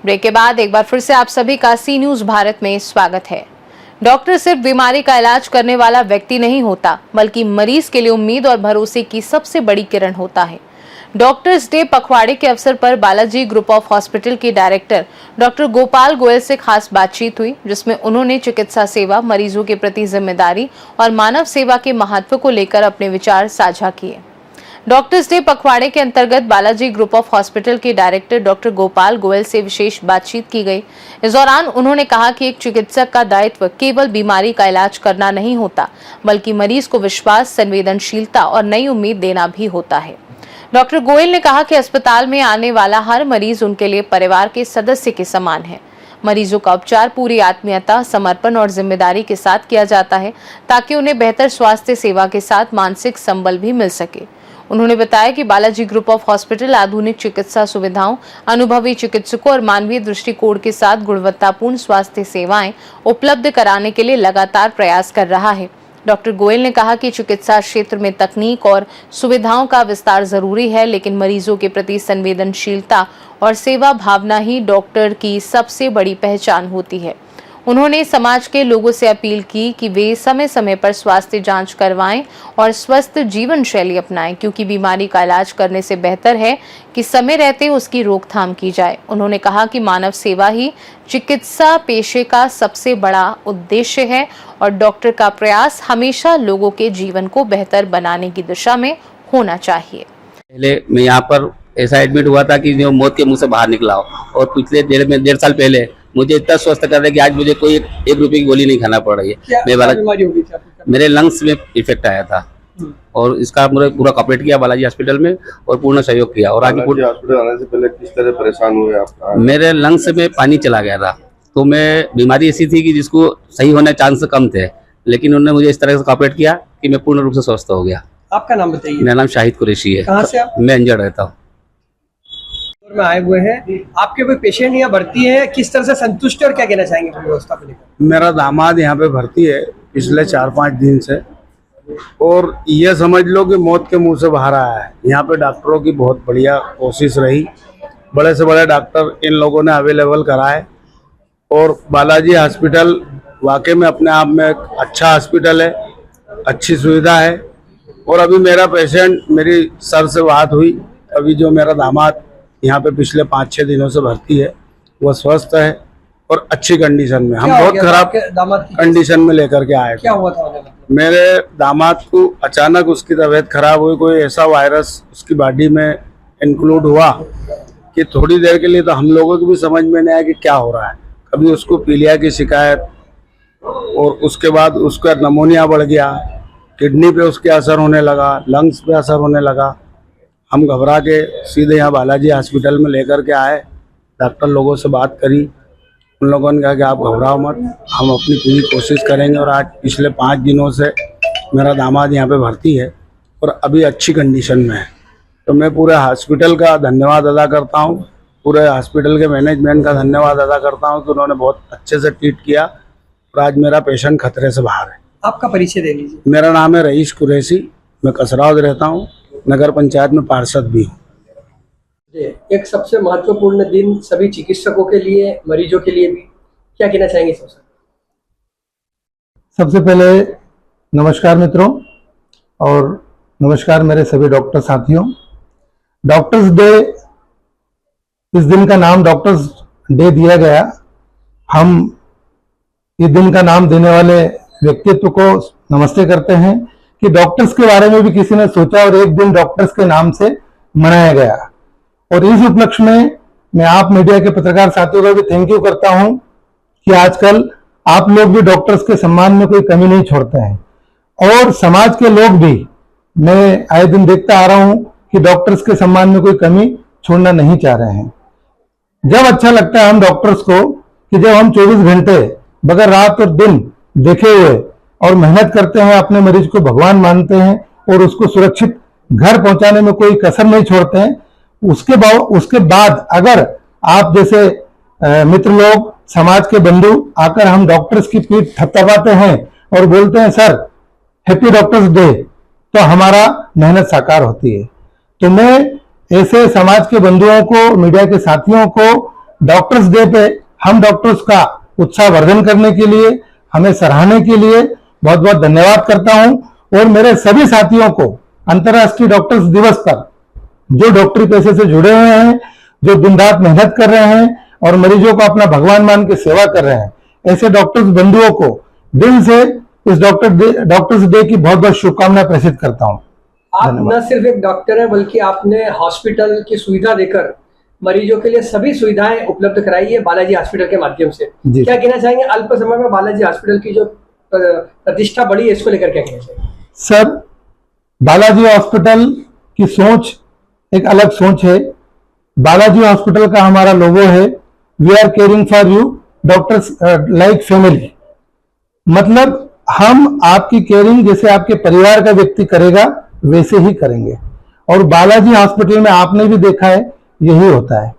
Break के बाद एक बार फिर से आप सभी का सी न्यूज भारत में स्वागत है। डॉक्टर सिर्फ बीमारी का इलाज करने वाला व्यक्ति नहीं होता, बल्कि मरीज के लिए उम्मीद और भरोसे की सबसे बड़ी किरण होता है। डॉक्टर्स डे पखवाड़े के अवसर पर बालाजी ग्रुप ऑफ हॉस्पिटल के डायरेक्टर डॉक्टर गोपाल गोयल से खास बातचीत हुई, जिसमें उन्होंने चिकित्सा सेवा, मरीजों के प्रति जिम्मेदारी और मानव सेवा के महत्व को लेकर अपने विचार साझा किए। डॉक्टर्स डे पखवाड़े के अंतर्गत बालाजी ग्रुप ऑफ हॉस्पिटल के डायरेक्टर डॉक्टर गोपाल गोयल से विशेष बातचीत की गई। इस दौरान उन्होंने कहा कि एक चिकित्सक का दायित्व केवल बीमारी का इलाज करना नहीं होता, बल्कि मरीज को विश्वास, संवेदनशीलता और नई उम्मीद देना भी होता है। डॉक्टर गोयल ने कहा कि अस्पताल में आने वाला हर मरीज उनके लिए परिवार के सदस्य के समान है। मरीजों का उपचार पूरी आत्मीयता, समर्पण और जिम्मेदारी के साथ किया जाता है, ताकि उन्हें बेहतर स्वास्थ्य सेवा के साथ मानसिक संबल भी मिल सके। उन्होंने बताया कि बालाजी ग्रुप ऑफ हॉस्पिटल आधुनिक चिकित्सा सुविधाओं, अनुभवी चिकित्सकों और मानवीय दृष्टिकोण के साथ गुणवत्तापूर्ण स्वास्थ्य सेवाएं उपलब्ध कराने के लिए लगातार प्रयास कर रहा है। डॉक्टर गोयल ने कहा कि चिकित्सा क्षेत्र में तकनीक और सुविधाओं का विस्तार जरूरी है, लेकिन मरीजों के प्रति संवेदनशीलता और सेवा भावना ही डॉक्टर की सबसे बड़ी पहचान होती है। उन्होंने समाज के लोगों से अपील की कि वे समय समय पर स्वास्थ्य जांच करवाएं और स्वस्थ जीवन शैली अपनाएं, क्योंकि बीमारी का इलाज करने से बेहतर है कि समय रहते उसकी रोकथाम की जाए। उन्होंने कहा कि मानव सेवा ही चिकित्सा पेशे का सबसे बड़ा उद्देश्य है और डॉक्टर का प्रयास हमेशा लोगों के जीवन को बेहतर बनाने की दिशा में होना चाहिए। पहले मैं यहाँ पर ऐसा एडमिट हुआ था कि जो मौत के मुंह से बाहर निकला हो, और पिछले डेढ़ साल पहले मुझे इतना स्वस्थ कर रहा है कि आज मुझे कोई एक रुपए की गोली नहीं खाना पड़ रही है। बीमारी हो गई थी आपको? मेरे लंग्स में इफेक्ट आया था और इसका मुझे पूरा कॉपरेट किया बालाजी हॉस्पिटल में और पूर्ण सहयोग किया। और आगे हॉस्पिटल आने से पहले किस तरह परेशान हुए आप? मेरे लंग्स में पानी चला गया था, तो मैं बीमारी ऐसी थी कि जिसको सही होने चांस कम थे, लेकिन उन्होंने मुझे इस तरह से कॉपरेट किया कि मैं पूर्ण रूप से स्वस्थ हो गया। आपका नाम बताइए। मेरा नाम शाहिद कुरैशी है। कहाँ से आप? मैं अंजड़ रहता हूँ। में आए हुए हैं, आपके कोई पेशेंट यहाँ भर्ती है, किस तरह से संतुष्ट और क्या कहना चाहेंगे व्यवस्था को लेकर? मेरा दामाद यहाँ पे भर्ती है पिछले 4-5 दिन से, और ये समझ लो कि मौत के मुंह से बाहर आया है। यहाँ पे डॉक्टरों की बहुत बढ़िया कोशिश रही, बड़े से बड़े डॉक्टर इन लोगों ने अवेलेबल कराए, और बालाजी हॉस्पिटल वाकई में अपने आप में एक अच्छा हॉस्पिटल है, अच्छी सुविधा है। और अभी मेरा पेशेंट, मेरी सर से बात हुई, अभी जो मेरा दामाद यहाँ पे पिछले 5-6 दिनों से भर्ती है, वो स्वस्थ है और अच्छी कंडीशन में। हम बहुत खराब कंडीशन में लेकर के आए। क्या हुआ था? मेरे दामाद को अचानक उसकी तबीयत खराब हुई, कोई ऐसा वायरस उसकी बॉडी में इंक्लूड हुआ कि थोड़ी देर के लिए तो हम लोगों को भी समझ में नहीं आया कि क्या हो रहा है। कभी उसको पीलिया की शिकायत, और उसके बाद उसका नमोनिया बढ़ गया, किडनी पे उसके असर होने लगा, लंग्स पे असर होने लगा। हम घबरा के सीधे यहाँ बालाजी हॉस्पिटल में लेकर के आए, डॉक्टर लोगों से बात करी, उन लोगों ने कहा कि आप घबराओ मत, हम अपनी पूरी कोशिश करेंगे। और आज पिछले 5 दिनों से मेरा दामाद यहाँ पे भर्ती है और अभी अच्छी कंडीशन में है। तो मैं पूरे हॉस्पिटल का धन्यवाद अदा करता हूँ, पूरे हॉस्पिटल के मैनेजमेंट का धन्यवाद अदा करता हूँ कि उन्होंने बहुत अच्छे से ट्रीट किया और आज मेरा पेशेंट खतरे से बाहर है। आपका परिचय दे लीजिए। मेरा नाम है रईस कुरैशी, मैं कसरावद रहता हूँ, नगर पंचायत में पार्षद भी हूँ। एक सबसे महत्वपूर्ण दिन सभी चिकित्सकों के लिए, मरीजों के लिए भी, क्या कहना चाहेंगे? सबसे पहले नमस्कार मित्रों, और नमस्कार मेरे सभी डॉक्टर साथियों। डॉक्टर्स डे, इस दिन का नाम डॉक्टर्स डे दिया गया। हम इस दिन का नाम देने वाले व्यक्तित्व को नमस्ते करते हैं कि डॉक्टर्स के बारे में भी किसी ने सोचा और एक दिन डॉक्टर्स के नाम से मनाया गया। और इस उपलक्ष्य में मैं आप मीडिया के पत्रकार साथियों का भी थैंक यू करता हूं कि आजकल आप लोग भी डॉक्टर्स के सम्मान में कोई कमी नहीं छोड़ते हैं, और समाज के लोग भी, मैं आए दिन देखता आ रहा हूं कि डॉक्टर्स के सम्मान में कोई कमी छोड़ना नहीं चाह रहे हैं। जब अच्छा लगता है हम डॉक्टर्स को कि जब हम 24 घंटे बगैर रात और दिन देखे हुए और मेहनत करते हैं, अपने मरीज को भगवान मानते हैं और उसको सुरक्षित घर पहुंचाने में कोई कसर नहीं छोड़ते हैं। उसके बाद अगर आप जैसे मित्र लोग, समाज के बंधु आकर हम डॉक्टर्स की पीठ थपथपाते हैं और बोलते हैं सर हैप्पी डॉक्टर्स डे, तो हमारा मेहनत साकार होती है। तो मैं ऐसे समाज के बंधुओं को, मीडिया के साथियों को डॉक्टर्स डे पे हम डॉक्टर्स का उत्साहवर्धन करने के लिए, हमें सराहने के लिए बहुत बहुत धन्यवाद करता हूं। और मेरे सभी साथियों को अंतर्राष्ट्रीय डॉक्टर्स दिवस पर, जो डॉक्टरी पेशे से जुड़े हुए हैं, जो दिन रात मेहनत कर रहे हैं और मरीजों को अपना भगवान मान के सेवा कर रहे हैं, ऐसे डॉक्टर्स बंधुओं को दिल से इस डॉक्टर्स डे की बहुत बहुत शुभकामनाएं प्रेषित करता हूं। आप न सिर्फ एक डॉक्टर हैं बल्कि आपने हॉस्पिटल की सुविधा देकर मरीजों के लिए सभी सुविधाएं उपलब्ध कराई है बालाजी हॉस्पिटल के माध्यम से। जी। क्या कहना चाहेंगे अल्प समय में बालाजी हॉस्पिटल की जो प्रतिष्ठा बढ़ी है इसको लेकर क्या कहना चाहिए? सर, बालाजी हॉस्पिटल की सोच एक अलग सोच है। बालाजी हॉस्पिटल का हमारा लोगो है, we are caring for you doctors like family. मतलब हम आपकी केयरिंग जैसे आपके परिवार का व्यक्ति करेगा वैसे ही करेंगे। और बालाजी हॉस्पिटल में आपने भी देखा है यही होता है।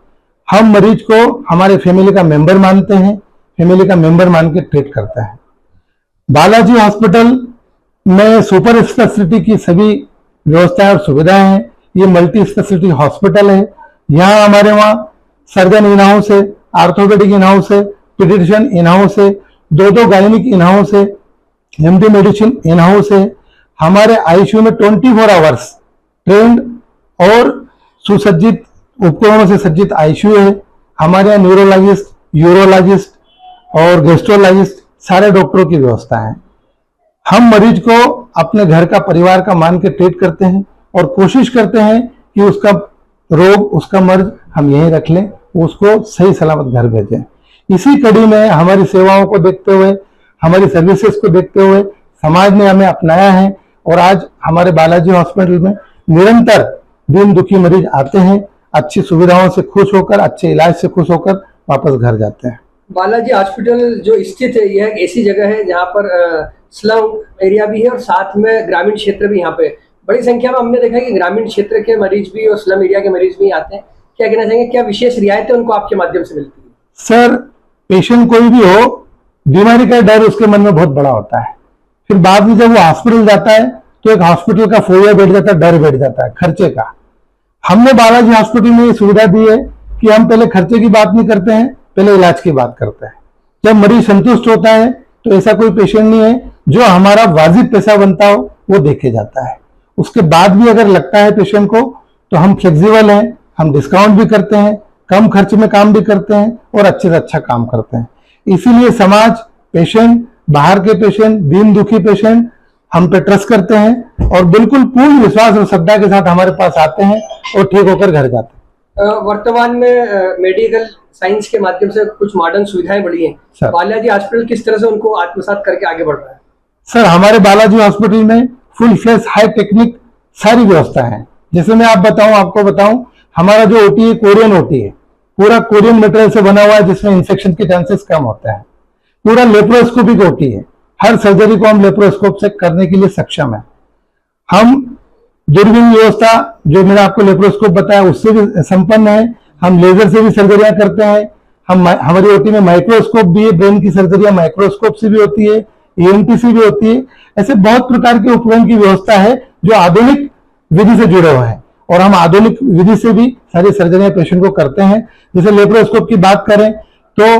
हम मरीज को हमारे फैमिली का मेंबर मानते हैं, फैमिली का मेंबर मान के ट्रीट करता है। बालाजी हॉस्पिटल में सुपर स्पेशलिटी की सभी व्यवस्थाएं और सुविधाएं हैं। ये मल्टी स्पेशलिटी हॉस्पिटल है। यहाँ हमारे वहाँ सर्जन इन हाउस है, आर्थोपेडिक इन हाउस है, पीडियाट्रिशियन इन हाउस है, दो गायनिक इन हाउस है, एमडी मेडिसिन इन हाउस है। हमारे आईसीयू में 24 आवर्स ट्रेंड और सुसज्जित उपकरणों से सज्जित आईसीयू है। हमारे यहाँ न्यूरोलॉजिस्ट, यूरोलॉजिस्ट और गैस्ट्रोलॉजिस्ट सारे डॉक्टरों की व्यवस्था है। हम मरीज को अपने घर का, परिवार का मान के ट्रीट करते हैं और कोशिश करते हैं कि उसका रोग, उसका मर्ज हम यहीं रख लें, उसको सही सलामत घर भेजें। इसी कड़ी में हमारी सेवाओं को देखते हुए, हमारी सर्विसेज को देखते हुए समाज ने हमें अपनाया है। और आज हमारे बालाजी हॉस्पिटल में निरंतर दीन दुखी मरीज आते हैं, अच्छी सुविधाओं से खुश होकर, अच्छे इलाज से खुश होकर वापस घर जाते हैं। बालाजी हॉस्पिटल जो स्थित है यह एक ऐसी जगह है जहाँ पर स्लम एरिया भी है और साथ में ग्रामीण क्षेत्र भी यहाँ पे बड़ी संख्या में हमने देखा कि ग्रामीण क्षेत्र के मरीज भी और स्लम एरिया के मरीज भी आते हैं। क्या कहना चाहेंगे, क्या विशेष रियायतें उनको आपके माध्यम से मिलती है? सर, पेशेंट कोई भी हो, बीमारी का डर उसके मन में बहुत बड़ा होता है। फिर बाद में जब वो हॉस्पिटल जाता है तो एक हॉस्पिटल का फोबिया बैठ जाता है, डर बैठ जाता है खर्चे का। हमने बालाजी हॉस्पिटल में ये सुविधा दी है कि हम पहले खर्चे की बात नहीं करते हैं, पहले इलाज की बात करते हैं। जब मरीज संतुष्ट होता है तो ऐसा कोई पेशेंट नहीं है जो हमारा वाजिब पैसा बनता हो वो देखे जाता है। उसके बाद भी अगर लगता है पेशेंट को तो हम फ्लेक्सिबल हैं, हम डिस्काउंट भी करते हैं, कम खर्च में काम भी करते हैं और अच्छे से अच्छा काम करते हैं। इसीलिए समाज, पेशेंट, बाहर के पेशेंट, दीन दुखी पेशेंट हम पे ट्रस्ट करते हैं और बिल्कुल पूर्ण विश्वास और श्रद्धा के साथ हमारे पास आते हैं और ठीक होकर घर जाते हैं। वर्तमान में मेडिकल साइंस के माध्यम से कुछ मॉडर्न सुविधाएं बढ़ी हैं। बालाजी हॉस्पिटल किस तरह से उनको आत्मसात करके आगे बढ़ रहा है? सर, हमारे बालाजी हॉस्पिटल में फुल फ्लैश हाई टेक्निक सारी व्यवस्था है। जैसे मैं आपको बताऊं, हमारा जो ओटी है कोरियन ओटी है, पूरा कोरियन मटेरियल से बना हुआ है जिसमें इंफेक्शन के चांसेस कम होते हैं। पूरा लेप्रोस्कोपिक ओटी है, हर सर्जरी को हम लेप्रोस्कोप से करने के लिए सक्षम है। हम दूरबीन व्यवस्था, जो मैंने आपको लेप्रोस्कोप बताया, उससे भी संपन्न है। हम लेजर से भी सर्जरियां करते हैं। हमारी ओटी में माइक्रोस्कोप भी है, ब्रेन की सर्जरियां माइक्रोस्कोप से भी होती है, ENT से भी होती है। ऐसे बहुत प्रकार के उपकरण की व्यवस्था है जो आधुनिक विधि से जुड़े हुए हैं और हम आधुनिक विधि से भी सारी सर्जरियां पेशेंट को करते हैं। जैसे लेप्रोस्कोप की बात करें तो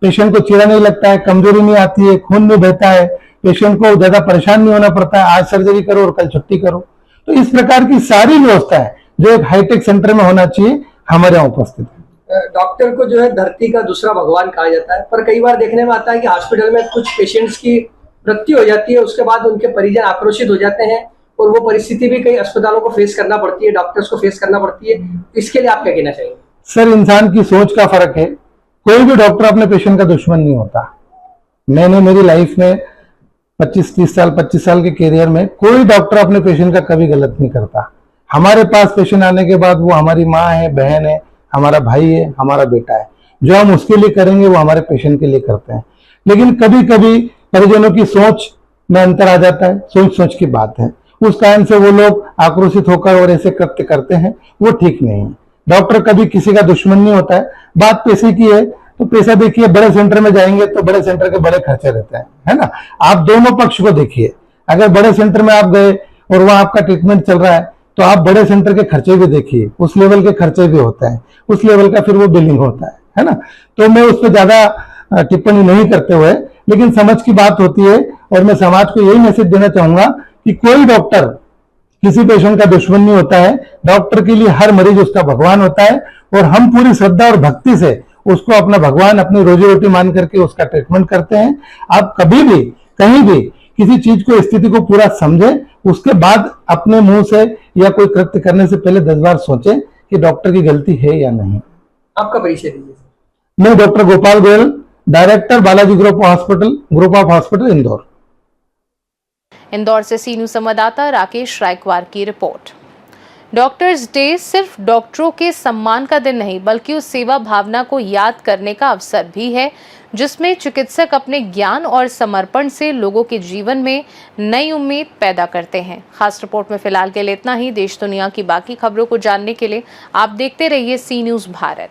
पेशेंट को चीरा नहीं लगता है, कमजोरी नहीं आती है, खून नहीं बहता है, पेशेंट को ज्यादा परेशान नहीं होना पड़ता है, आज सर्जरी करो और कल छुट्टी करो। तो इस प्रकार की सारी व्यवस्था है जो एक हाईटेक सेंटर में होना चाहिए, हमारे यहाँ उपस्थित है। डॉक्टर को जो है धरती का दूसरा भगवान कहा जाता है, पर कई बार देखने में आता है कि हॉस्पिटल में कुछ पेशेंट्स की मृत्यु हो जाती है, उसके बाद उनके परिजन आक्रोशित हो जाते हैं और वो परिस्थिति भी कई अस्पतालों को फेस करना पड़ती है, डॉक्टर्स को फेस करना पड़ती है। इसके लिए आप क्या कहना चाहेंगे? सर, इंसान की सोच का फर्क है। कोई भी डॉक्टर अपने पेशेंट का दुश्मन नहीं होता। मैंने मेरी लाइफ में 25 साल के कैरियर में कोई डॉक्टर अपने पेशेंट का कभी गलत नहीं करता। हमारे पास पेशेंट आने के बाद वो हमारी माँ है, बहन है, हमारा भाई है, हमारा बेटा है। जो हम उसके लिए करेंगे वो हमारे पेशेंट के लिए करते हैं। लेकिन कभी कभी परिजनों की सोच में अंतर आ जाता है, सोच की बात है। उस कारण से वो लोग आक्रोशित होकर और ऐसे कृत्य करते हैं, वो ठीक नहीं है। डॉक्टर कभी किसी का दुश्मन नहीं होता है। बात पैसे की है तो पैसा देखिए, बड़े सेंटर में जाएंगे तो बड़े सेंटर के बड़े खर्चे रहते हैं, है ना। आप दोनों पक्ष को देखिए। अगर बड़े सेंटर में आप गए और वहां आपका ट्रीटमेंट चल रहा है तो आप बड़े सेंटर के खर्चे भी देखिए, उस लेवल के खर्चे भी होते हैं, उस लेवल का फिर वो बिलिंग होता है ना। तो मैं उस पर ज्यादा टिप्पणी नहीं करते हुए, लेकिन समझ की बात होती है और मैं समाज को यही मैसेज देना चाहूंगा कि कोई डॉक्टर किसी पेशेंट का दुश्मन नहीं होता है। डॉक्टर के लिए हर मरीज उसका भगवान होता है और हम पूरी श्रद्धा और भक्ति से उसको अपना भगवान, अपनी रोजी रोटी मान करके उसका ट्रीटमेंट करते हैं। आप कभी भी कहीं भी किसी चीज को, स्थिति को पूरा समझे, उसके बाद अपने मुंह से या कोई कृत्य करने से पहले 10 बार सोचें कि डॉक्टर की गलती है या नहीं। आपका परिचय दीजिए। मैं doctor Gopal Goyal, director Balaji group of hospital Indore. Indore से सी न्यूज संवाददाता राकेश रायकवार की रिपोर्ट। डॉक्टर्स डे सिर्फ डॉक्टरों के सम्मान का दिन नहीं, बल्कि उस सेवा भावना को याद करने का अवसर भी है जिसमें चिकित्सक अपने ज्ञान और समर्पण से लोगों के जीवन में नई उम्मीद पैदा करते हैं। खास रिपोर्ट में फिलहाल के लिए इतना ही। देश दुनिया की बाकी खबरों को जानने के लिए आप देखते रहिए सी न्यूज भारत।